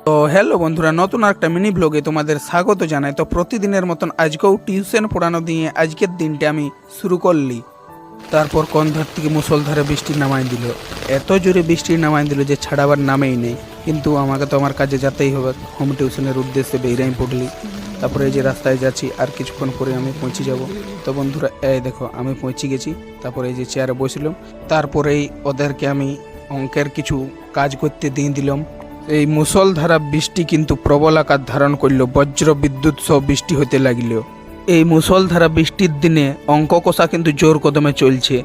তো হ্যালো বন্ধুরা, নতুন একটা মিনি ব্লগে তোমাদের স্বাগত জানাই। তো প্রতিদিনের মতন আজকেও টিউশন পড়ানো দিয়ে আজকের দিনটা আমি শুরু করলি। তারপর কন্ধার থেকে মুষলধারে বৃষ্টি নামাই দিল, এত জোরে বৃষ্টি নামাই দিল যে ছাড়াবার নামেই নেই। কিন্তু আমাকে তো আমার কাজে যেতেই হবে, হোম টিউশনের উদ্দেশ্যে বেরিয়ে পড়লি। তারপরে এই যে রাস্তায় যাচ্ছি, আর কিছুক্ষণ পরে আমি পৌঁছে যাব। তো বন্ধুরা এই দেখো আমি পৌঁছে গেছি। তারপরে এই যে চেয়ারে বসলাম, তারপরেই ওদেরকে আমি অঙ্কের কিছু কাজ করতে দিয়ে দিলাম। এই মুষলধারা বৃষ্টি কিন্তু প্রবল আকার ধারণ করল, বজ্র বিদ্যুৎ সহ বৃষ্টি হতে লাগল। এই মুষলধারা বৃষ্টির দিনে অঙ্ক কষা কিন্তু জোর কদমে চলছে।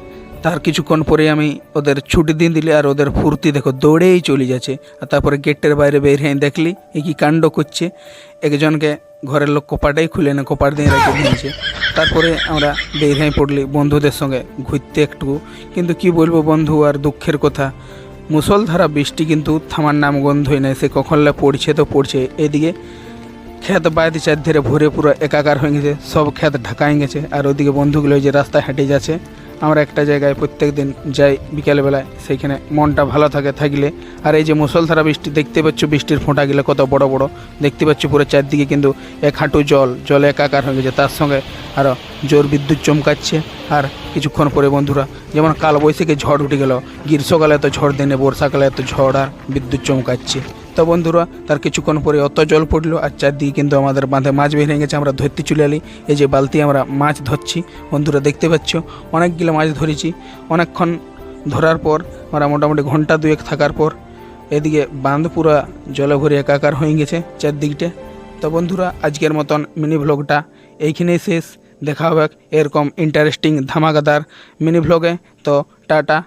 তার কিছুক্ষণ পরে আমি ওদের ছুটি দিয়ে দিলে, আর ওদের ফুর্তি দেখো দৌড়েই চলে যাচ্ছে। আর তারপরে গেটের বাইরে বের হয়ে দেখলি এ কি কাণ্ড করছে। একজনকে ঘরের লোক কপাটাই খুলে না, কপাট দিয়ে রেখে দিয়েছে। তারপরে আমরা বের হয়ে পড়লি বন্ধুদের সঙ্গে ঘুরতে একটু। কিন্তু কি বলবো বন্ধু, আর দুঃখের কথা, মুষলধারা বৃষ্টি কিন্তু থামার নাম গন্ধই নাই। সে কখনলা পড়ছে তো পড়ছে। এদিকে ক্ষেত বাড়িতে চারধারে ভরে পুরো একাকার হয়ে গেছে, সব ক্ষেত ঢাকাই গেছে। আর ওদিকে বন্ধুগুলো যে রাস্তায় হেঁটে যাচ্ছে। আমরা একটা জায়গায় প্রত্যেক দিন যাই বিকেলবেলায়, সেইখানে মনটা ভালো থাকলে। আর এই যে মুষলধারা বৃষ্টি দেখতে পাচ্ছ, বৃষ্টির ফোঁটাগুলো কত বড় বড় দেখতে পাচ্ছ, পুরো চারদিকে কিন্তু এক হাঁটু জলে একাকার হয়ে গেছে। তার সঙ্গে আরও জোর বিদ্যুৎ চমকাচ্ছে। আর কিছুক্ষণ পরে বন্ধুরা, যেমন কাল বৈশাখে ঝড় উঠে গেল, গ্রীষ্মকালে এত ঝড় দেনে, বর্ষাকালে এত ঝড় আর বিদ্যুৎ চমকাচ্ছে। তো বন্ধুরা, তার কিছুক্ষণ পরে অত জল পড়লো, আর চারদিকে কিন্তু আমাদের বাঁধে মাছ বেরিয়ে গেছে। আমরা ধরতে চলে এলি। এই যে বালতি আমরা মাছ ধরছি, বন্ধুরা দেখতে পাচ্ছ অনেকগুলো মাছ ধরেছি। অনেকক্ষণ ধরার পর আমরা মোটামুটি ঘন্টা দুয়েক থাকার পর এদিকে বাঁধ পুরো জলে ভরে একাকার হয়ে গেছে চারদিকটা। তো বন্ধুরা, আজকের মতন মিনি ভ্লগটা এইখানেই শেষ। দেখা হবে এরকম ইন্টারেস্টিং ধামাকাদার মিনি ভ্লগে। তো টাটা।